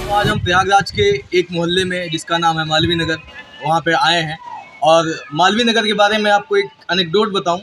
तो आज हम प्रयागराज के एक मोहल्ले में जिसका नाम है मालवीय नगर, वहाँ पे आए हैं। और मालवीय नगर के बारे में आपको एक अनेक्डोट बताऊं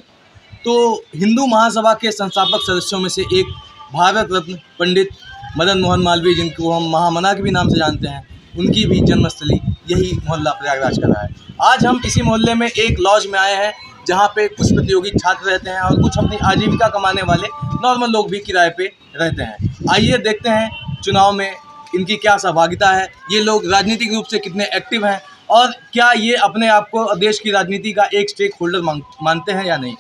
तो हिंदू महासभा के संस्थापक सदस्यों में से एक भारत रत्न पंडित मदन मोहन मालवीय, जिनको हम महामना के भी नाम से जानते हैं, उनकी भी जन्मस्थली यही मोहल्ला प्रयागराज का रहा है। आज हम इसी मोहल्ले में एक लॉज में आए हैं जहाँ पे कुछ प्रतियोगी छात्र रहते हैं और कुछ अपनी आजीविका कमाने वाले नॉर्मल लोग भी किराए पे रहते हैं। आइए देखते हैं चुनाव में इनकी क्या सहभागिता है, ये लोग राजनीतिक रूप से कितने एक्टिव हैं और क्या ये अपने आप को देश की राजनीति का एक स्टेक होल्डर मानते हैं या नहीं।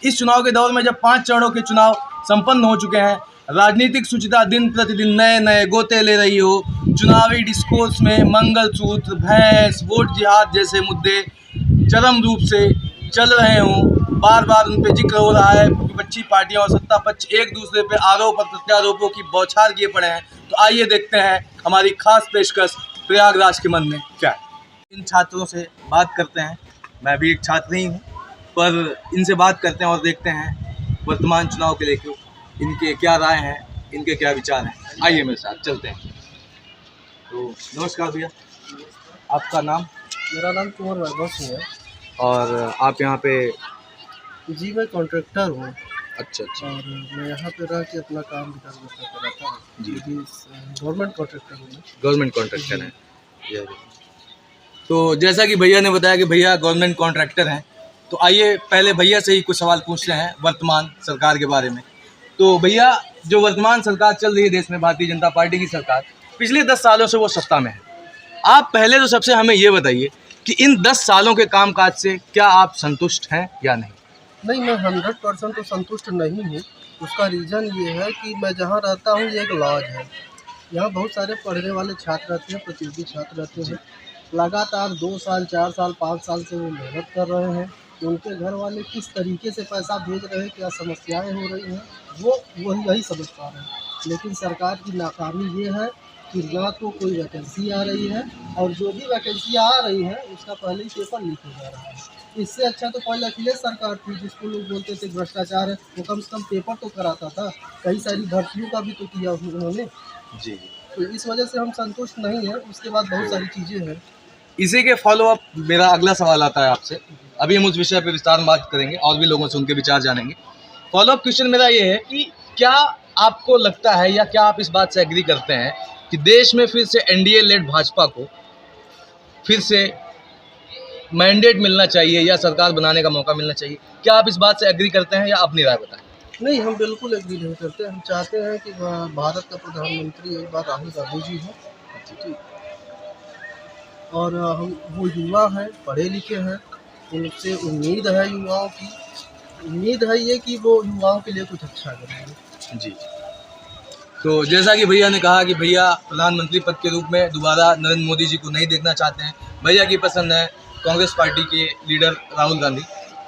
इस चुनाव के दौर में जब 5 चरणों के चुनाव संपन्न हो चुके हैं, राजनीतिक शुचिता दिन प्रतिदिन नए नए गोते ले रही हो, चुनावी डिस्कोर्स में मंगलसूत्र, भैंस, वोट जिहाद जैसे मुद्दे चरम रूप से चल रहे हों, बार बार उन पर जिक्र हो रहा है, विपक्षी पार्टियां और सत्ता पक्ष एक दूसरे पे आरोप और प्रत्यारोपों की बौछार किए पड़े हैं। तो आइए देखते हैं हमारी खास पेशकश प्रयागराज के मन में क्या है। इन छात्रों से बात करते हैं, मैं भी एक छात्र ही हूँ, पर इनसे बात करते हैं और देखते हैं वर्तमान चुनाव के लेकर इनके क्या राय हैं, इनके क्या विचार हैं। आइए मेरे साथ चलते हैं। तो नमस्कार भैया, आपका नाम? मेरा नाम कुंवर वैभव सिंह है। और आप यहाँ पे? जी मैं कॉन्ट्रैक्टर हूँ। अच्छा अच्छा। और मैं यहाँ पे रह के अपना काम विकास करता रहता हूँ। जी गवर्नमेंट कॉन्ट्रैक्टर हूँ। गवर्नमेंट कॉन्ट्रैक्टर हैं। तो जैसा कि भैया ने बताया कि भैया गवर्नमेंट कॉन्ट्रैक्टर हैं, तो आइए पहले भैया से ही कुछ सवाल पूछते हैं वर्तमान सरकार के बारे में। तो भैया, जो वर्तमान सरकार चल रही है देश में, भारतीय जनता पार्टी की सरकार, पिछले 10 सालों से वो सत्ता में है। आप पहले तो सबसे हमें ये बताइए कि इन 10 सालों के कामकाज से क्या आप संतुष्ट हैं या नहीं? नहीं, मैं 100% तो संतुष्ट नहीं हूँ। उसका रीज़न ये है कि मैं जहाँ रहता हूँ ये एक लॉज है। यहाँ बहुत सारे पढ़ने वाले छात्र रहते हैं, प्रतियोगी छात्र रहते हैं। लगातार 2 साल, 4 साल, 5 साल से वो मेहनत कर रहे हैं। उनके घर वाले किस तरीके से पैसा भेज रहे हैं, क्या समस्याएं हो रही हैं, वो वही समझ पा रहे हैं। लेकिन सरकार की नाकामी ये है कि ना तो कोई वैकेंसी आ रही है, और जो भी वैकेंसी आ रही है उसका पहले ही पेपर लीक हो जा रहा है। इससे अच्छा तो पहले अखिलेश सरकार थी, जिसको लोग बोलते थे भ्रष्टाचार है, वो कम से कम पेपर तो कराता था। कई सारी भर्तियों का भी तो किया उन्होंने जी। तो इस वजह से हम संतुष्ट नहीं हैं। उसके बाद बहुत सारी चीज़ें हैं। इसी के फॉलो अप मेरा अगला सवाल आता है आपसे। अभी हम उस विषय पर विस्तार में बात करेंगे और भी लोगों से उनके विचार जानेंगे। फॉलो अप क्वेश्चन मेरा ये है कि क्या आपको लगता है या क्या आप इस बात से एग्री करते हैं कि देश में फिर से एनडीए लेड भाजपा को फिर से मैंडेट मिलना चाहिए या सरकार बनाने का मौका मिलना चाहिए? क्या आप इस बात से एग्री करते हैं या अपनी राय बताएं? नहीं, हम बिल्कुल एग्री नहीं करते। हम चाहते हैं कि भारत का प्रधानमंत्री एक बार राहुल गांधी जी हो, ठीक। और हम वो युवा हैं, पढ़े लिखे हैं, उनसे उम्मीद है, युवाओं की उम्मीद है ये कि वो युवाओं के लिए कुछ अच्छा करेंगे जी। तो जैसा कि भैया ने कहा कि भैया प्रधानमंत्री पद के रूप में दोबारा नरेंद्र मोदी जी को नहीं देखना चाहते हैं, भैया की पसंद है कांग्रेस पार्टी के लीडर राहुल गांधी।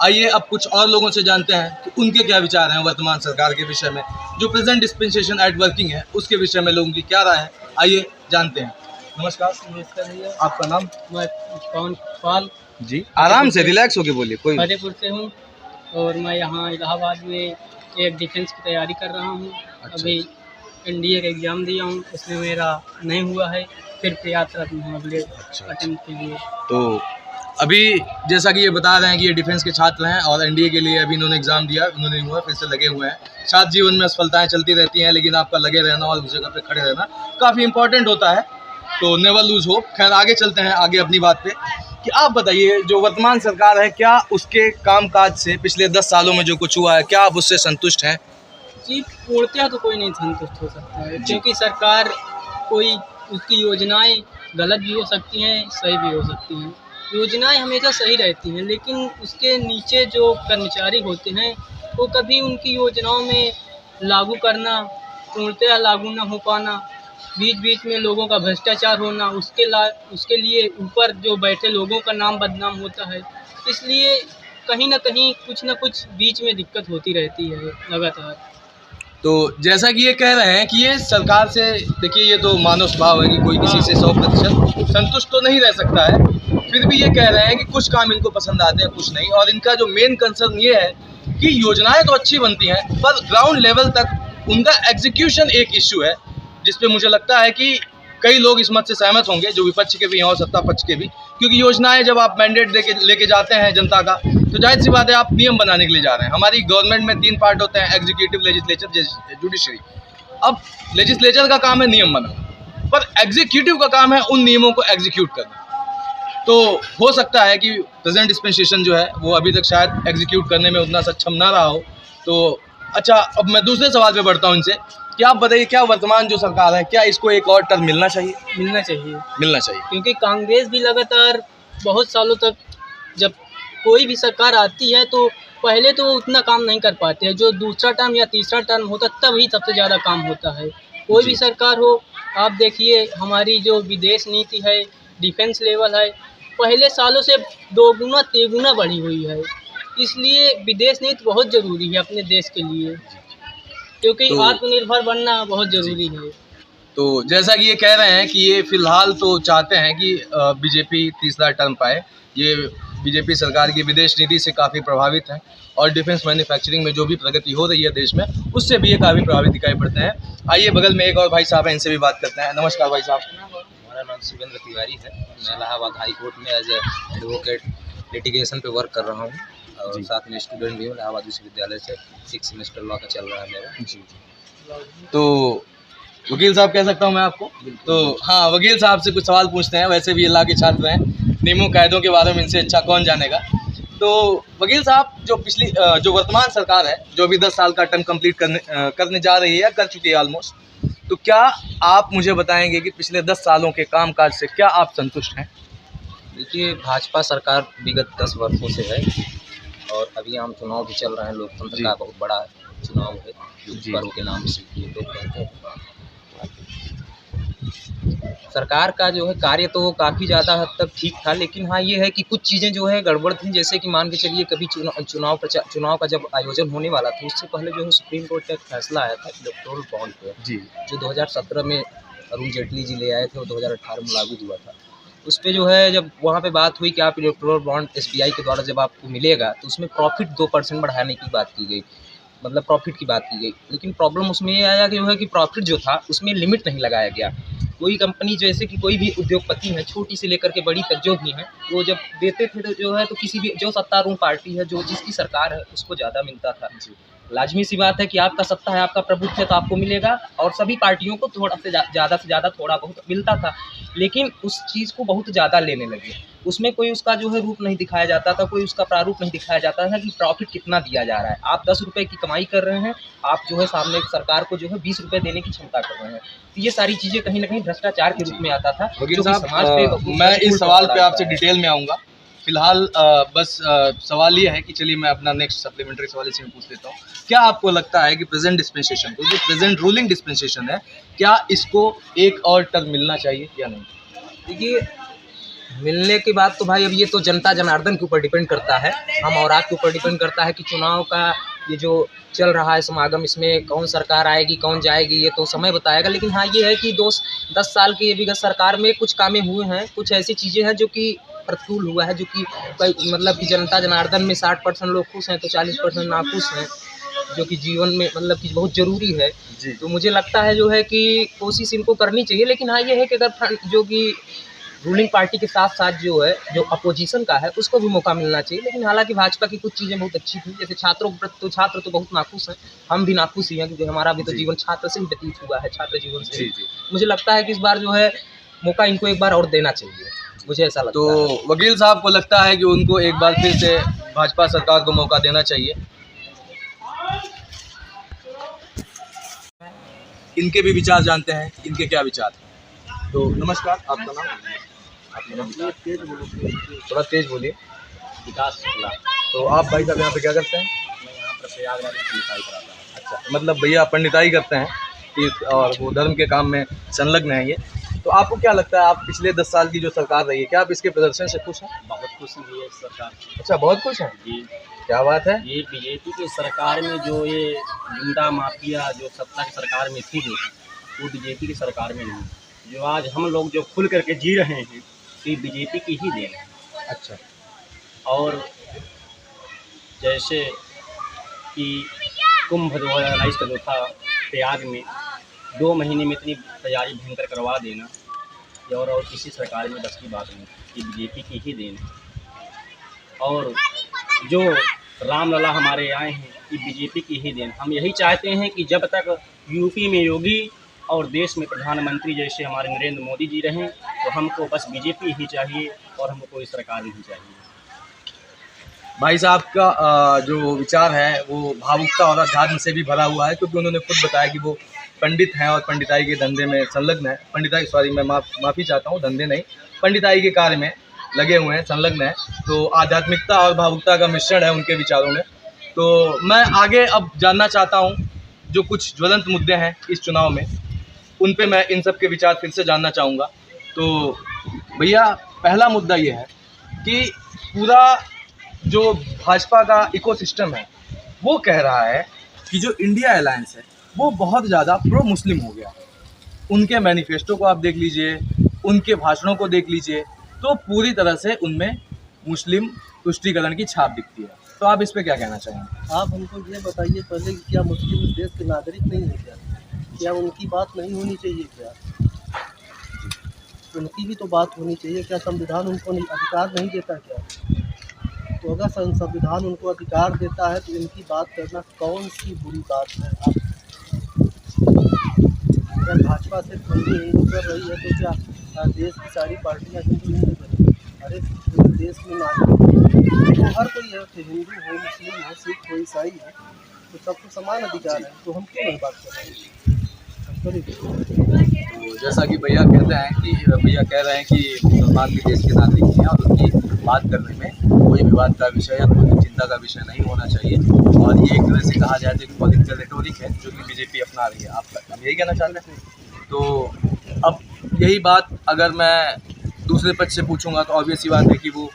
आइए अब कुछ और लोगों से जानते हैं कि उनके क्या विचार हैं वर्तमान सरकार के विषय में, जो प्रेजेंट डिस्पेंसेशन एट वर्किंग है उसके विषय में लोगों की क्या राय है। आइए जानते हैं। नमस्कार भैया। आपका नाम? मैं पवन पाल जी, आराम से रिलैक्स होके बोलिए। कोई फतेहपुर से हूँ और मैं यहाँ इलाहाबाद में एक डिफेंस की तैयारी कर रहा हूँ। अच्छा। अभी एनडीए का एग्ज़ाम दिया हूँ, उसमें मेरा नहीं हुआ है, फिर प्रयासरत हूँ अगले अटेम्प्ट के लिए। तो अभी जैसा कि ये बता रहे हैं कि ये डिफेंस के छात्र हैं और एनडीए के लिए अभी इन्होंने एग्ज़ाम दिया, उन्होंने नहीं हुआ, फिर से लगे हुए हैं। साथ जीवन में असफलताएं चलती रहती हैं, लेकिन आपका लगे रहना और उस जगह पे खड़े रहना काफ़ी इंपॉर्टेंट होता है। तो नेवर लूज होप। खैर आगे चलते हैं आगे अपनी बात पे कि आप बताइए जो वर्तमान सरकार है, क्या उसके कामकाज से पिछले 10 सालों में जो कुछ हुआ है, क्या आप उससे संतुष्ट हैं? जी, पूर्णतः तो कोई नहीं संतुष्ट हो सकता है, क्योंकि सरकार कोई उसकी योजनाएं गलत भी हो सकती हैं, सही भी हो सकती हैं। योजनाएं हमेशा सही रहती हैं, लेकिन उसके नीचे जो कर्मचारी होते हैं वो कभी उनकी योजनाओं में लागू करना, पूर्णतः लागू ना हो पाना, बीच बीच में लोगों का भ्रष्टाचार होना, उसके लिए ऊपर जो बैठे लोगों का नाम बदनाम होता है। इसलिए कहीं ना कहीं कुछ ना कुछ बीच में दिक्कत होती रहती है लगातार। तो जैसा कि ये कह रहे हैं कि ये सरकार से, देखिए ये तो मानव स्वभाव है कि कोई किसी से 100% संतुष्ट तो नहीं रह सकता है, फिर भी ये कह रहे हैं कि कुछ काम इनको पसंद आते हैं, कुछ नहीं। और इनका जो मेन कंसर्न ये है कि योजनाएं तो अच्छी बनती हैं, पर ग्राउंड लेवल तक उनका एग्जीक्यूशन एक इश्यू है, जिस पे मुझे लगता है कि कई लोग इस मत से सहमत होंगे, जो विपक्ष के भी हैं और सत्ता पक्ष के भी, क्योंकि योजनाएं जब आप मैंडेट लेके जाते हैं जनता का, तो जाहिर सी बात है आप नियम बनाने के लिए जा रहे हैं। हमारी गवर्नमेंट में 3 पार्ट होते हैं, एग्जीक्यूटिव, लेजिस्लेचर, जुडिशरी। अब लेजिस्लेचर का काम है नियम बनाना, पर एग्जीक्यूटिव का काम है उन नियमों को एग्जीक्यूट करना। तो हो सकता है कि प्रेजेंट डिस्पेंसेशन जो है वो अभी तक शायद एग्जीक्यूट करने में उतना सक्षम ना रहा हो। तो अच्छा, अब मैं दूसरे सवाल पे बढ़ता हूँ इनसे कि आप बताइए, क्या वर्तमान जो सरकार है, क्या इसको एक और टर्म मिलना चाहिए? मिलना चाहिए, मिलना चाहिए। क्योंकि कांग्रेस भी लगातार बहुत सालों तक, जब कोई भी सरकार आती है तो पहले तो उतना काम नहीं कर पाते हैं, जो दूसरा टर्म या तीसरा टर्म होता तब ही सबसे ज़्यादा काम होता है। कोई भी सरकार हो, आप देखिए हमारी जो विदेश नीति है, डिफेंस लेवल है, पहले सालों से दोगुना तेगुना बढ़ी हुई है। इसलिए विदेश नीति बहुत ज़रूरी है अपने देश के लिए, क्योंकि तो आत्मनिर्भर बनना बहुत ज़रूरी है। तो जैसा कि ये कह रहे हैं कि ये फिलहाल तो चाहते हैं कि बीजेपी तीसरा टर्म पाए। ये बीजेपी सरकार की विदेश नीति से काफ़ी प्रभावित है और डिफेंस मैन्युफैक्चरिंग में जो भी प्रगति हो रही है देश में, उससे भी ये काफ़ी प्रभावित दिखाई पड़ते हैं। आइए बगल में एक और भाई साहब हैं, इनसे भी बात करते हैं। नमस्कार भाई साहब। हमारा नाम शिवेंद्र तिवारी है। मैं इलाहाबाद हाई कोर्ट में एज एडवोकेट लिटिगेशन पे वर्क कर रहा हूँ और साथ में स्टूडेंट भी हूँ। इलाहाबाद विश्वविद्यालय से 6 सेमेस्टर लॉ का चल रहा है मेरा। जी। तो वकील साहब कह सकता हूँ मैं आपको? तो हाँ, वकील साहब से कुछ सवाल पूछते हैं। वैसे भी ये लॉ के छात्र हैं, नियमों कायदों के बारे में इनसे अच्छा कौन जानेगा। तो वकील साहब, जो वर्तमान सरकार है, जो अभी 10 साल का टर्म कंप्लीट करने जा रही है या कर चुकी है ऑलमोस्ट, तो क्या आप मुझे बताएंगे कि पिछले 10 सालों के कामकाज से क्या आप संतुष्ट हैं? देखिए, भाजपा सरकार विगत 10 वर्षों से है और अभी आम चुनाव भी चल रहे हैं। लोकतंत्र का बहुत बड़ा चुनाव है, जो पर्व के नाम से ये लोग कहते हैं। सरकार का जो है कार्य तो काफ़ी ज़्यादा हद तक ठीक था, लेकिन हाँ ये है कि कुछ चीज़ें जो है गड़बड़ थी। जैसे कि मान के चलिए, कभी चुनाव का जब आयोजन होने वाला था, उससे पहले जो है सुप्रीम कोर्ट का एक फैसला आया था इलेक्टोरल बॉन्ड पे, जो 2017 में अरुण जेटली जी ले आए थे और 2018 में लागू हुआ था। उस पर जो है जब वहाँ पे बात हुई कि आप इलेक्टोरल बॉन्ड SBI के द्वारा जब आपको मिलेगा, तो उसमें प्रॉफिट 2% बढ़ाने की बात की गई, मतलब प्रॉफिट की बात की गई। लेकिन प्रॉब्लम उसमें ये आया कि जो है कि प्रॉफिट जो था उसमें लिमिट नहीं लगाया गया। कोई कंपनी, जैसे कि कोई भी उद्योगपति है, छोटी से लेकर के बड़ी तक जो भी है, वो जब देते थे तो जो है तो किसी भी जो सत्तारूढ़ पार्टी है, जो जिसकी सरकार है, उसको ज़्यादा मिलता था। लाजमी सी बात है कि आपका सत्ता है, आपका प्रभुत्व है, तो आपको मिलेगा, और सभी पार्टियों को थोड़ा से ज़्यादा थोड़ा बहुत मिलता था। लेकिन उस चीज़ को बहुत ज़्यादा लेने लगे, उसमें कोई उसका जो है रूप नहीं दिखाया जाता था, कोई उसका प्रारूप नहीं दिखाया जाता था कि प्रॉफिट कितना दिया जा रहा है। आप 10 रुपये की कमाई कर रहे हैं, आप जो है सामने सरकार को जो है 20 रुपये देने की क्षमता कर रहे हैं। तो ये सारी चीज़ें कहीं ना कहीं भ्रष्टाचार के रूप में आता था। वकील साहब, मैं इस सवाल पे आपसे डिटेल में आऊँगा। फिलहाल बस सवाल ये है कि चलिए मैं अपना नेक्स्ट सप्लीमेंट्री सवाल इसी में पूछ लेता हूँ। क्या आपको लगता है कि प्रेजेंट डिस्पेंसेशन को, जो प्रेजेंट रूलिंग डिस्पेंसेशन है, क्या इसको एक और टर्म मिलना चाहिए या नहीं? देखिए, मिलने की बात तो भाई अब ये तो जनता जनार्दन के ऊपर डिपेंड करता है, हम और आप के ऊपर डिपेंड करता है कि चुनाव का ये जो चल रहा है समागम, इसमें कौन सरकार आएगी कौन जाएगी ये तो समय बताएगा। लेकिन हाँ ये है कि 10 साल की विगत सरकार में कुछ कामें हुए हैं, कुछ ऐसी चीज़ें हैं जो कि प्रतिकूल हुआ है, जो कि मतलब कि जनता जनार्दन में 60% लोग खुश हैं तो 40% नाखुश हैं, जो कि जीवन में मतलब कि बहुत ज़रूरी है। तो मुझे लगता है जो है कि कोशिश इनको करनी चाहिए। लेकिन हाँ ये है कि अगर जो कि रूलिंग पार्टी के साथ साथ जो है जो अपोजिशन का है उसको भी मौका मिलना चाहिए। लेकिन हालांकि भाजपा की कुछ चीज़ें बहुत अच्छी थी, जैसे छात्रों के प्रति, तो छात्र तो बहुत नाखुश हैं, हम भी नाखुश ही हैं, क्योंकि हमारा भी तो जीवन छात्र से ही व्यतीत हुआ है, छात्र जीवन से। मुझे लगता है कि इस बार जो है मौका इनको एक बार और देना चाहिए, मुझे ऐसा लगता है। तो वकील साहब को लगता है कि उनको एक बार फिर से भाजपा सरकार को मौका देना चाहिए। इनके भी विचार जानते हैं, इनके क्या विचार हैं। तो नमस्कार, आपका नाम? थोड़ा तेज बोलिए। विकास शुक्ला। तो आप भाई साहब यहाँ पे क्या करते हैं? मैं यहाँ पर प्रयागराज में पंडिताई कराता हूँ। अच्छा, मतलब भैया पंडिताई करते हैं और वो धर्म के काम में संलग्न है ये। तो आपको क्या लगता है, आप पिछले 10 साल की जो सरकार रही है, क्या आप इसके प्रदर्शन से खुश हैं? बहुत खुश हुई है इस सरकार से। अच्छा, बहुत खुश हैं जी, क्या बात है। ये बीजेपी की सरकार में जो ये गुंडा माफिया जो सत्ता की सरकार में थी, वो बीजेपी की सरकार में नहीं। जो आज हम लोग जो खुल करके जी रहे हैं, ये बीजेपी की ही देन है। अच्छा, और जैसे कि कुंभ 2022 का जो था प्रयाग में, 2 महीने में इतनी तैयारी भयंकर करवा देना, और किसी सरकार में बस की बात नहीं, ये बीजेपी की ही देन है। और जो रामलला हमारे आए हैं, ये बीजेपी की ही देन। हम यही चाहते हैं कि जब तक यूपी में योगी और देश में प्रधानमंत्री जैसे हमारे नरेंद्र मोदी जी रहें, तो हमको बस बीजेपी ही चाहिए और हमको कोई सरकार नहीं चाहिए। भाई साहब का जो विचार है वो भावुकता और अध्यात्म से भी भरा हुआ है, क्योंकि उन्होंने खुद बताया कि वो पंडित हैं और पंडिताई के धंधे में संलग्न है। पंडिताई सॉरी, मैं माफ़ी चाहता हूँ, धंधे नहीं, पंडिताई के कार्य में लगे हुए हैं, संलग्न हैं। तो आध्यात्मिकता और भावुकता का मिश्रण है उनके विचारों में। तो मैं आगे अब जानना चाहता हूँ जो कुछ ज्वलंत मुद्दे हैं इस चुनाव में, उन पे मैं इन सब के विचार फिर से जानना चाहूँगा। तो भैया, पहला मुद्दा ये है कि पूरा जो भाजपा का इकोसिस्टम है वो कह रहा है कि जो इंडिया अलायंस है वो बहुत ज़्यादा प्रो मुस्लिम हो गया। उनके मैनिफेस्टो को आप देख लीजिए, उनके भाषणों को देख लीजिए, तो पूरी तरह से उनमें मुस्लिम तुष्टीकरण की छाप दिखती है। तो आप इस पे क्या कहना चाहेंगे? आप हमको ये बताइए पहले कि क्या मुस्लिम इस देश के नागरिक नहीं है क्या उनकी बात नहीं होनी चाहिए क्या? उनकी भी तो बात होनी चाहिए। क्या संविधान उनको अधिकार नहीं देता क्या? तो अगर संविधान उनको अधिकार देता है तो इनकी बात करना कौन सी बुरी बात है? अगर भाजपा सिर्फ हिंदू कर रही है तो क्या देश की सारी पार्टियां हिंदू करेंगी? अरे देश में नागरिक तो हर कोई है, हिंदू हो, मुस्लिम हो, सिख हो, ईसाई हो, तो सबको समान अधिकार है। तो हम क्यों नहीं बात कर रहे हैं? तो जैसा कि भैया कहते हैं कि भैया कह रहे हैं कि मुसलमान भी देश के नागरिक हैं और उनकी बात करने में कोई विवाद का विषय या कोई चिंता का विषय नहीं होना चाहिए। और ये एक तरह से कहा जाए तो एक पॉलिटिकल रेटोरिक है जो कि बीजेपी अपना रही है। आप यही कहना चाहते हैं? तो अब यही बात अगर मैं दूसरे पक्ष से पूछूंगा तो ऑब्वियस सी बात है कि वो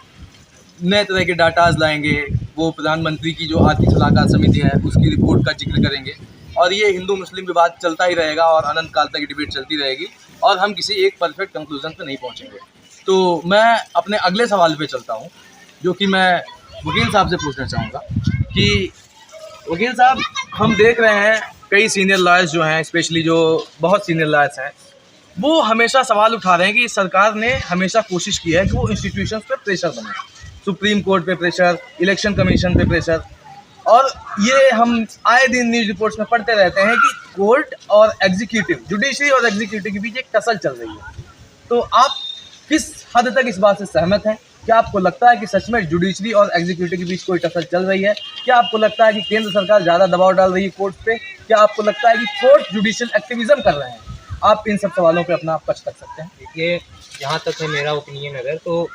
नए तरह के डाटाज लाएंगे, वो प्रधानमंत्री की जो आर्थिक सलाहकार समिति है उसकी रिपोर्ट का जिक्र करेंगे, और ये हिंदू मुस्लिम विवाद चलता ही रहेगा और अनंत काल तक डिबेट चलती रहेगी और हम किसी एक परफेक्ट कंक्लूजन पे नहीं पहुंचेंगे। तो मैं अपने अगले सवाल पे चलता हूं, जो कि मैं वकील साहब से पूछना चाहूँगा कि वकील साहब, हम देख रहे हैं कई सीनियर लॉयर्स जो हैं, स्पेशली जो बहुत सीनियर लॉयर्स हैं, वो हमेशा सवाल उठा रहे हैं कि सरकार ने हमेशा कोशिश की है कि वो इंस्टीट्यूशंस पे प्रेशर बनाए, सुप्रीम कोर्ट पे प्रेशर, इलेक्शन कमीशन पे प्रेशर, और ये हम आए दिन न्यूज़ रिपोर्ट्स में पढ़ते रहते हैं कि कोर्ट और एग्जीक्यूटिव, जुडिशरी और एग्जीक्यूटिव के बीच एक टसल चल रही है। तो आप किस हद तक इस बात से सहमत हैं? क्या आपको लगता है कि सच में जुडिशरी और एग्जीक्यूटिव के बीच कोई टसल चल रही है? क्या आपको लगता है कि केंद्र सरकार ज़्यादा दबाव डाल रही है कोर्ट पे? क्या आपको लगता है कि कोर्ट जुडिशियल एक्टिविज्म कर रहे हैं? आप इन सब सवालों पे अपना पक्ष रख सकते हैं। देखिए, जहाँ तक है मेरा ओपिनियन, अगर तो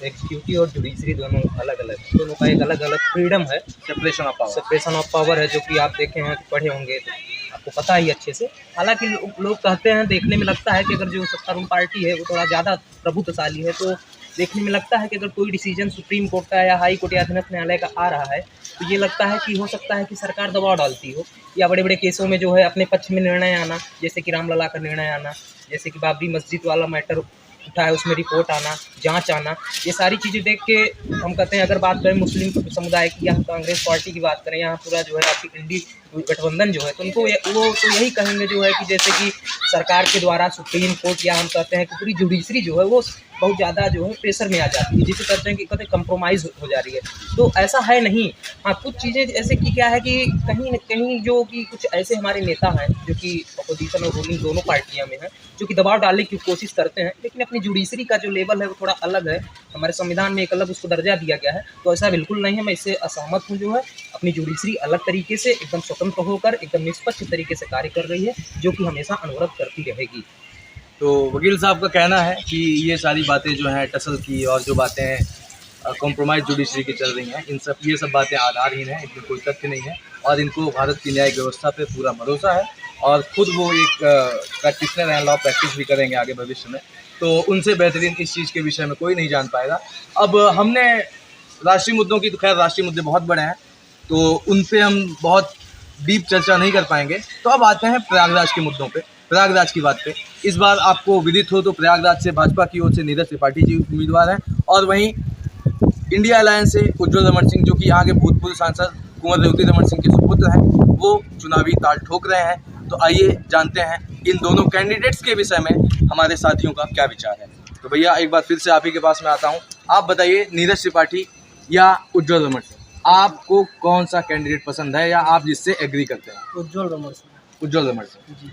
एग्जीक्यूटिव और जुडिशरी दोनों अलग अलग, दोनों का एक अलग अलग फ्रीडम है, सेपरेशन ऑफ पावर है, जो कि आप देखे हैं, पढ़े होंगे तो आपको पता ही अच्छे से। हालांकि लोग कहते हैं, देखने में लगता है कि अगर जो सत्तारूढ़ पार्टी है वो थोड़ा ज़्यादा प्रभुत्वशाली है, तो देखने में लगता है कि अगर कोई डिसीजन सुप्रीम कोर्ट का या हाई कोर्ट या अधीनस्थ न्यायालय का आ रहा है तो ये लगता है कि हो सकता है कि सरकार दबाव डालती हो, या बड़े बड़े केसों में जो है अपने पक्ष में निर्णय आना, जैसे कि रामलला का निर्णय आना, जैसे कि बाबरी मस्जिद वाला मैटर उठा है उसमें रिपोर्ट आना, जांच आना, ये सारी चीज़ें देख के हम कहते हैं, अगर बात करें मुस्लिम समुदाय की या कांग्रेस पार्टी की बात करें, यहाँ पूरा जो है आपकी इंडी गठबंधन जो है, तो उनको वो तो यही कहेंगे जो है कि जैसे कि सरकार के द्वारा सुप्रीम कोर्ट या हम कहते हैं कि पूरी जुडिशरी जो है वो बहुत ज़्यादा जो है प्रेशर में आ जाती है, जिसे कहते हैं कि कहते कंप्रोमाइज़ हो जा रही है। तो ऐसा है नहीं। हाँ, कुछ चीज़ें ऐसे कि क्या है कि कहीं न कहीं जो कि कुछ ऐसे हमारे नेता हैं जो कि अपोजिशन और रूलिंग दोनों पार्टियां में हैं, जो कि दबाव डालने की कोशिश करते हैं, लेकिन अपनी जुडिशरी का जो लेवल है वो थोड़ा अलग है। हमारे संविधान में एक अलग उसको दर्जा दिया गया है, तो ऐसा बिल्कुल नहीं है। मैं इससे असहमत हूँ। जो है अपनी जुडिशरी अलग तरीके से एकदम स्वतंत्र होकर एकदम निष्पक्ष तरीके से कार्य कर रही है, जो कि हमेशा अनवरत करती रहेगी। तो वकील साहब का कहना है कि ये सारी बातें जो हैं टसल की और जो बातें हैं कॉम्प्रोमाइज़ जुडिशरी की चल रही हैं, ये सब बातें आधारहीन हैं, इनमें कोई तथ्य नहीं है, और इनको भारत की न्यायिक व्यवस्था पे पूरा भरोसा है, और खुद वो एक प्रैक्टिशनर हैं, लॉ प्रैक्टिस भी करेंगे आगे भविष्य में, तो उनसे बेहतरीन इस चीज़ के विषय में कोई नहीं जान पाएगा। अब हमने राष्ट्रीय मुद्दों की, तो खैर राष्ट्रीय मुद्दे बहुत बड़े हैं, तो उन पर हम बहुत डीप चर्चा नहीं कर पाएंगे। तो अब आते हैं प्रयागराज के मुद्दों पे, प्रयागराज की बात पे। इस बार आपको विदित हो तो प्रयागराज से भाजपा की ओर से नीरज त्रिपाठी जी उम्मीदवार हैं, और वहीं इंडिया अलायंस से उज्ज्वल रमन सिंह, जो कि यहाँ के भूतपूर्व सांसद कुंवर रेवती रमन सिंह के सुपुत्र हैं, वो चुनावी ताल ठोक रहे हैं। तो आइए जानते हैं इन दोनों कैंडिडेट्स के विषय में हमारे साथियों का क्या विचार है। तो भैया एक बार फिर से आप ही के पास में आता हूँ, आप बताइए नीरज त्रिपाठी या उज्ज्वल रमण सिंह, आपको कौन सा कैंडिडेट पसंद है या आप जिससे एग्री करते हैं? उज्ज्वल रमण सिंह। उज्ज्वल रमण सिंह। जी।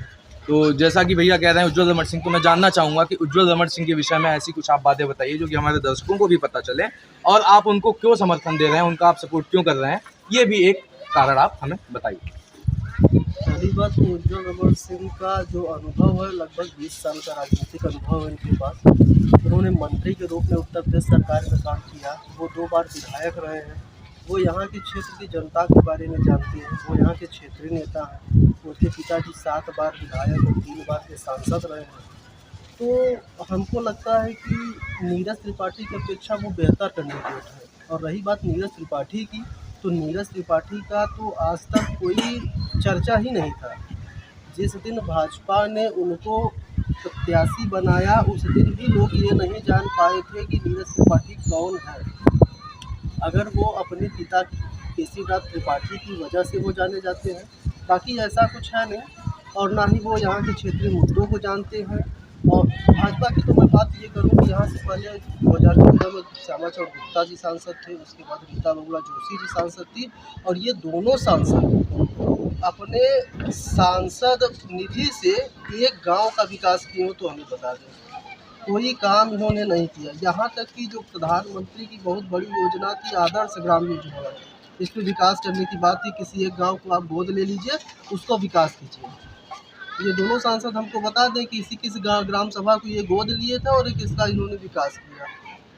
तो जैसा कि भैया कह रहे हैं उज्ज्वल रमण सिंह, तो मैं जानना चाहूँगा कि उज्ज्वल रमण सिंह के विषय में ऐसी कुछ आप बातें बताइए जो कि हमारे दर्शकों को भी पता चले, और आप उनको क्यों समर्थन दे रहे हैं, उनका आप सपोर्ट क्यों कर रहे हैं, ये भी एक कारण आप हमें बताइए। पहली बात तो उज्ज्वल रमण सिंह का जो अनुभव है, लगभग 20 साल का राजनीतिक अनुभव है इनके पास। उन्होंने मंत्री के रूप में उत्तर प्रदेश सरकार में काम किया, वो 2 बार विधायक रहे हैं, वो यहाँ के क्षेत्र की जनता के बारे में जानते हैं, वो यहाँ के क्षेत्रीय नेता हैं। उनके पिताजी 7 बार विधायक और 3 बार के सांसद रहे हैं। तो हमको लगता है कि नीरज त्रिपाठी की अपेक्षा वो बेहतर कैंडिडेट है। और रही बात नीरज त्रिपाठी की, तो नीरज त्रिपाठी का तो आज तक कोई चर्चा ही नहीं था। जिस दिन भाजपा ने उनको प्रत्याशी बनाया, उस दिन भी लोग ये नहीं जान पाए थे कि नीरज त्रिपाठी कौन है। अगर वो अपने पिता केसीनाथ त्रिपाठी की वजह से वो जाने जाते हैं, बाकी ऐसा कुछ है नहीं। और ना ही वो यहाँ के क्षेत्रीय मुद्दों को जानते हैं। और भाजपा की तो मैं बात ये करूँ कि यहाँ से पहले 2014 में श्यामा चरण गुप्ता जी सांसद थे, उसके बाद रीता बहुगुणा जोशी जी सांसद थी, और ये दोनों सांसद अपने सांसद निधि से एक गांव का विकास किए हो तो हमें बता दें। कोई काम इन्होंने नहीं किया। यहाँ तक कि जो प्रधानमंत्री की बहुत बड़ी योजना थी आदर्श ग्राम योजना, इस पर विकास करने की बात थी, किसी एक गांव को आप गोद ले लीजिए, उसको विकास कीजिए। ये दोनों सांसद हमको बता दें कि किस ग्राम सभा को ये गोद लिए थे और किसका इन्होंने विकास किया,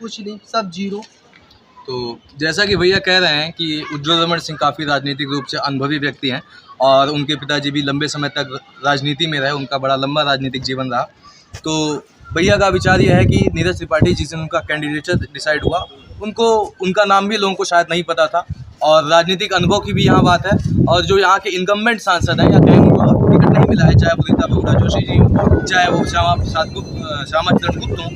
कुछ नहीं, सब जीरो। तो जैसा कि भैया कह रहे हैं कि उज्ज्वल रमण सिंह काफ़ी राजनीतिक रूप से अनुभवी व्यक्ति हैं और उनके पिताजी भी लंबे समय तक राजनीति में रहे, उनका बड़ा लंबा राजनीतिक जीवन रहा। तो भैया का विचार यह है कि नीरज त्रिपाठी जिस दिन उनका कैंडिडेचर डिसाइड हुआ, उनका नाम भी लोगों को शायद नहीं पता था, और राजनीतिक अनुभव की भी यहाँ बात है। और जो यहाँ के इनकम्बेंट सांसद हैं या कहीं उनको टिकट नहीं मिला है, चाहे वो रीता बहुगुणा जोशी जी हो, चाहे वो श्यामा चरण गुप्ता हो,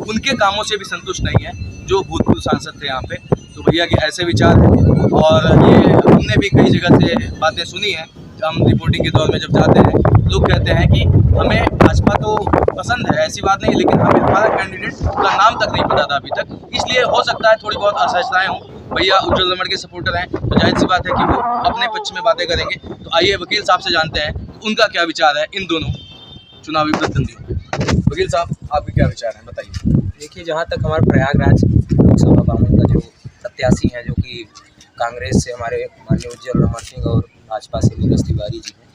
उनके कामों से भी संतुष्ट नहीं है जो भूतपूर्व सांसद थे यहाँ पे। तो भैया के ऐसे विचार हैं, और ये हमने भी कई जगह से बातें सुनी हैं। हम रिपोर्टिंग के दौर में जब जाते हैं, लोग कहते हैं कि हमें भाजपा तो पसंद है, ऐसी बात नहीं, लेकिन हमें हमारा कैंडिडेट का नाम तक नहीं पता था अभी तक, इसलिए हो सकता है थोड़ी बहुत असहजताएँ हों। भैया उज्ज्वल रमण के सपोर्टर हैं, तो जाहिर सी बात है कि वो अपने पक्ष में बातें करेंगे। तो आइए वकील साहब से जानते हैं उनका क्या विचार है इन दोनों चुनावी प्रतिद्वंदियों पे। वकील साहब, आपके क्या विचार हैं, बताइए। देखिए, जहाँ तक हमारे प्रयागराज लोकसभा बावन का जो प्रत्याशी हैं, जो कि कांग्रेस से हमारे माननीय उज्ज्वल रमण सिंह और भाजपा से नीरज तिवारी जी हैं,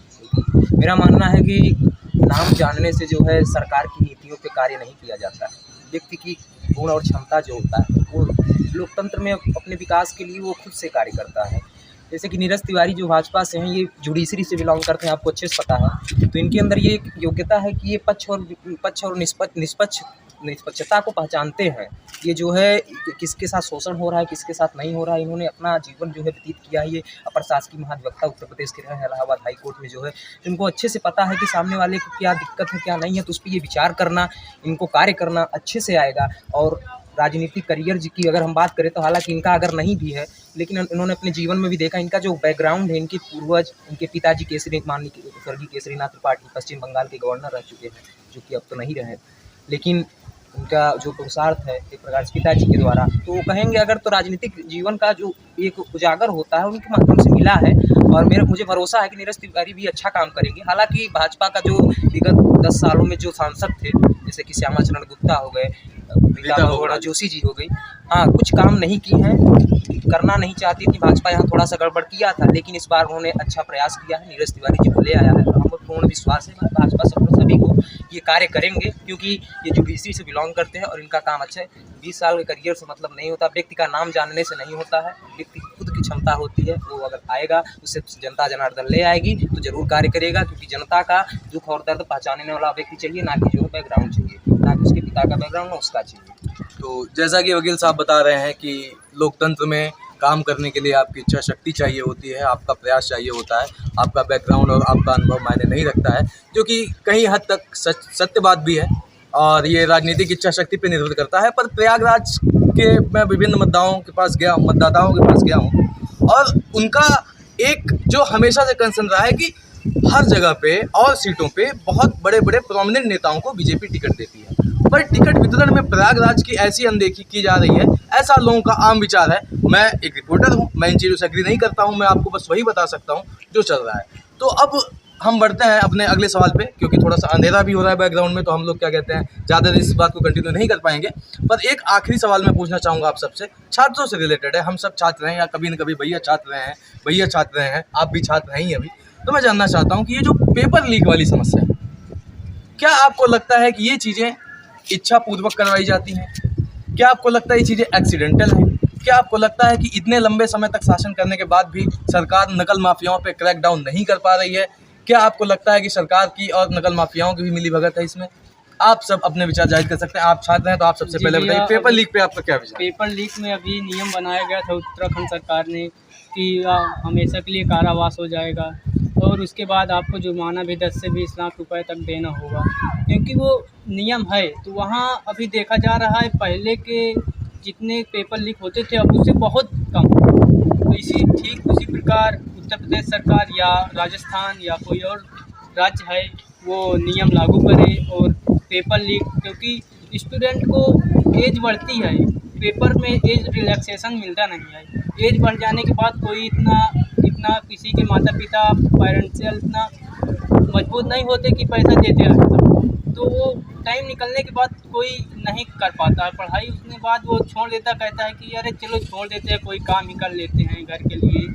मेरा मानना है कि नाम जानने से जो है सरकार की नीतियों पे कार्य नहीं किया जाता है। व्यक्ति की गुण और क्षमता जो होता है वो लोकतंत्र में अपने विकास के लिए वो खुद से कार्य करता है। जैसे कि नीरज तिवारी जो भाजपा से हैं, ये जुडिशरी से बिलोंग करते हैं, आपको अच्छे से पता है। तो इनके अंदर ये योग्यता है कि ये पक्ष और निष्पक्षता को पहचानते हैं। ये जो है किसके साथ शोषण हो रहा है, किसके साथ नहीं हो रहा है, इन्होंने अपना जीवन जो है व्यतीत किया है। ये अपर शासकीय महाधिवक्ता उत्तर प्रदेश के रहे हैं, इलाहाबाद हाई कोर्ट में जो है, इनको अच्छे से पता है कि सामने वाले को क्या दिक्कत है क्या नहीं है, तो उस पर ये विचार करना, इनको कार्य करना अच्छे से आएगा। और राजनीतिक करियर की अगर हम बात करें तो हालांकि इनका अगर नहीं भी है, लेकिन इन्होंने अपने जीवन में भी देखा, इनका जो बैकग्राउंड है, इनके पूर्वज, इनके पिताजी माननीय स्वर्गीय केसरीनाथ त्रिपाठी पश्चिम बंगाल के गवर्नर रह चुके हैं, जो कि अब तो नहीं रहे, लेकिन उनका जो पुरुषार्थ है एक प्रकार से पिताजी के द्वारा, तो वो कहेंगे अगर तो राजनीतिक जीवन का जो एक उजागर होता है उनके माध्यम से मिला है। और मुझे भरोसा है कि नीरज तिवारी भी अच्छा काम करेंगे। हालांकि भाजपा का जो विगत 10 सालों में जो सांसद थे, जैसे कि श्यामा चरण गुप्ता हो गए, रीता बहुगुणा जोशी जी हो गई, हाँ, कुछ काम नहीं किए हैं, करना नहीं चाहती थी भाजपा, यहाँ थोड़ा सा गड़बड़ किया था, लेकिन इस बार उन्होंने अच्छा प्रयास किया है। नीरज तिवारी जी को ले आया है, हमको पूर्ण विश्वास है भाजपा सभी को ये कार्य करेंगे, क्योंकि ये जुडिशरी से बिलोंग करते हैं और इनका काम अच्छा है। 20 साल के करियर से मतलब नहीं होता, व्यक्ति का नाम जानने से नहीं होता है, व्यक्ति की खुद की क्षमता होती है। वो अगर आएगा, उससे जनता जनार्दन ले आएगी तो जरूर कार्य करेगा, क्योंकि जनता का दुख और दर्द पहचानने वाला व्यक्ति चाहिए, ना कि जो बैकग्राउंड चाहिए, ना कि उसके पिता का बैकग्राउंड ना उसका चाहिए। तो जैसा कि वकील साहब बता रहे हैं कि लोकतंत्र में काम करने के लिए आपकी इच्छा शक्ति चाहिए होती है, आपका प्रयास चाहिए होता है, आपका बैकग्राउंड और आपका अनुभव मायने नहीं रखता है, जो कि कहीं हद तक सत्य बात भी है, और ये राजनीतिक इच्छा शक्ति पर निर्भर करता है। पर प्रयागराज के मैं विभिन्न मतदाताओं के पास गया हूँ, और उनका एक जो हमेशा से कंसर्न रहा है कि हर जगह पे और सीटों पे बहुत बड़े बड़े प्रोमिनेंट नेताओं को बीजेपी टिकट देती है, पर टिकट वितरण में प्रयागराज की ऐसी अनदेखी की जा रही है, ऐसा लोगों का आम विचार है। मैं एक रिपोर्टर हूँ, मैं इन चीज़ों से एग्री नहीं करता हूँ, मैं आपको बस वही बता सकता हूँ जो चल रहा है। तो अब हम बढ़ते हैं अपने अगले सवाल पे, क्योंकि थोड़ा सा अंधेरा भी हो रहा है बैकग्राउंड में, तो हम लोग क्या कहते हैं ज़्यादा देर इस बात को कंटिन्यू नहीं कर पाएंगे। पर एक आखिरी सवाल मैं पूछना चाहूँगा आप सबसे, छात्रों से रिलेटेड है। हम सब छात्र हैं, या कभी न कभी भैया छात्र रहे हैं, भैया छात्र रहे हैं, आप भी छात्र हैं ही अभी। तो मैं जानना चाहता हूँ कि ये जो पेपर लीक वाली समस्या है, क्या आपको लगता है कि ये चीज़ें इच्छापूर्वक करवाई जाती हैं? क्या आपको लगता है ये चीज़ें एक्सीडेंटल हैं? क्या आपको लगता है कि इतने लंबे समय तक शासन करने के बाद भी सरकार नकल माफियाओं पे क्रैकडाउन नहीं कर पा रही है? क्या आपको लगता है कि सरकार की और नकल माफियाओं की भी मिलीभगत है इसमें? आप सब अपने विचार जाहिर कर सकते हैं। आप छात्र हैं तो आप सबसे जी पहले भैया, बताइए, पेपर लीक पे आपका क्या विचार? पेपर लीक में अभी नियम बनाया गया था उत्तराखंड सरकार ने कि हमेशा के लिए कारावास हो जाएगा, और उसके बाद आपको जुर्माना भी 10 से 20 लाख रुपए तक देना होगा, क्योंकि वो नियम है। तो वहाँ अभी देखा जा रहा है पहले के जितने पेपर लीक होते थे अब उससे बहुत कम। तो ठीक उसी प्रकार उत्तर प्रदेश सरकार या राजस्थान या कोई और राज्य है वो नियम लागू करे और पेपर लीक, क्योंकि स्टूडेंट को एज बढ़ती है, पेपर में एज रिलैक्सेशन मिलता नहीं है। एज बढ़ जाने के बाद कोई इतना किसी के माता पिता फाइनेंशियल इतना मजबूत नहीं होते कि पैसा देते रहे सब, तो वो टाइम निकलने के बाद कोई नहीं कर पाता है पढ़ाई। उसके बाद वो छोड़ देता, कहता है कि अरे चलो छोड़ देते हैं, कोई काम ही कर लेते हैं, घर के लिए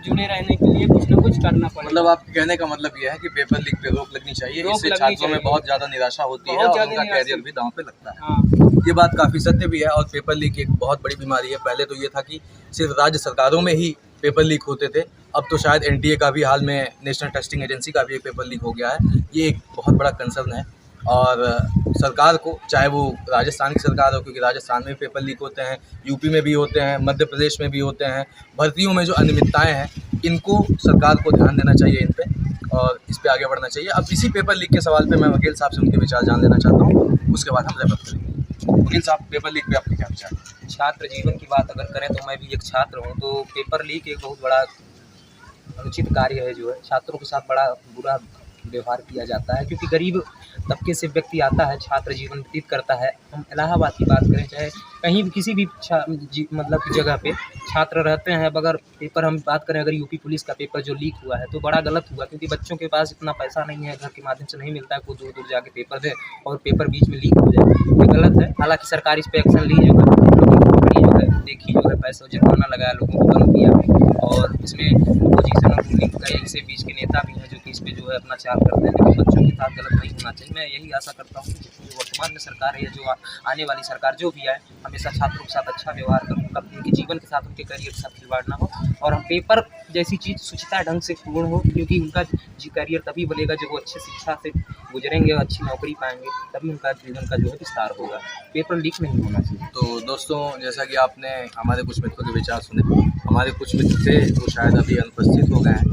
जुड़े रहने के लिए कुछ ना कुछ करना पड़ेगा। मतलब आपके कहने का मतलब यह है कि पेपर लीक पे रोक लगनी चाहिए, इससे छात्रों में बहुत ज़्यादा निराशा होती है और उनका कैरियर भी दांव पे लगता है। हाँ, ये बात काफ़ी सत्य भी है, और पेपर लीक एक बहुत बड़ी बीमारी है। पहले तो ये था कि सिर्फ राज्य सरकारों में ही पेपर लीक होते थे, अब तो शायद एनटीए का भी, हाल में नेशनल टेस्टिंग एजेंसी का भी एक पेपर लीक हो गया है। ये एक बहुत बड़ा कंसर्न है, और सरकार को, चाहे वो राजस्थान की सरकार हो, क्योंकि राजस्थान में भी पेपर लीक होते हैं, यूपी में भी होते हैं, मध्य प्रदेश में भी होते हैं, भर्तियों में जो अनियमितताएँ हैं इनको सरकार को ध्यान देना चाहिए इन पे, और इस पे आगे बढ़ना चाहिए। अब इसी पेपर लीक के सवाल पे मैं वकील साहब से उनके विचार जान लेना चाहता हूँ, उसके बाद हम रैप करेंगे। वकील साहब, पेपर लीक पे आपके क्या विचार हैं? छात्र जीवन की बात अगर करें तो मैं भी एक छात्र हूँ, तो पेपर लीक एक बहुत बड़ा अनुचित कार्य है जो है, छात्रों के साथ बड़ा बुरा व्यवहार किया जाता है, क्योंकि गरीब तबके से व्यक्ति आता है, छात्र जीवन व्यतीत करता है। हम इलाहाबाद की बात करें, चाहे कहीं भी किसी भी मतलब जगह पे छात्र रहते हैं, अब अगर पेपर हम बात करें, अगर यूपी पुलिस का पेपर जो लीक हुआ है तो बड़ा गलत हुआ, क्योंकि बच्चों के पास इतना पैसा नहीं है, घर के माध्यम से नहीं मिलता है, वो दूर दूर जाके पेपर दे और पेपर बीच में लीक हो जाए, ये गलत है। हालांकि सरकार इस पर एक्शन ली, जो है लोगों को पकड़ी, जो है देखी, जो है पैसा जुर्माना लगाया, लोगों को बंद किया, और इसमें अपोजिशन और रूलिंग का इसे बीच के नेता भी हैं जो कि इस पर जो है अपना चार करते हैं, लेकिन बच्चों के साथ गलत नहीं होना चाहिए। मैं यही आशा करता हूँ कि जो वर्तमान में सरकार है, जो आने वाली सरकार जो भी आए, हमेशा छात्रों के साथ अच्छा व्यवहार करूँ, कभी उनके जीवन के साथ, उनके करियर के साथ खिलवाड़ ना हो, और हम पेपर जैसी चीज़ सुचिता ढंग से पूर्ण हो, क्योंकि उनका करियर तभी बनेगा जब वो अच्छे शिक्षा से गुजरेंगे और अच्छी नौकरी पाएंगे, तभी उनका जीवन का जो है विस्तार होगा। पेपर लीक नहीं होना चाहिए। तो दोस्तों, जैसा कि आपने हमारे कुछ मित्रों के विचार सुने, हमारे कुछ मित्र थे वो शायद अभी अनुपस्थित हो गए हैं।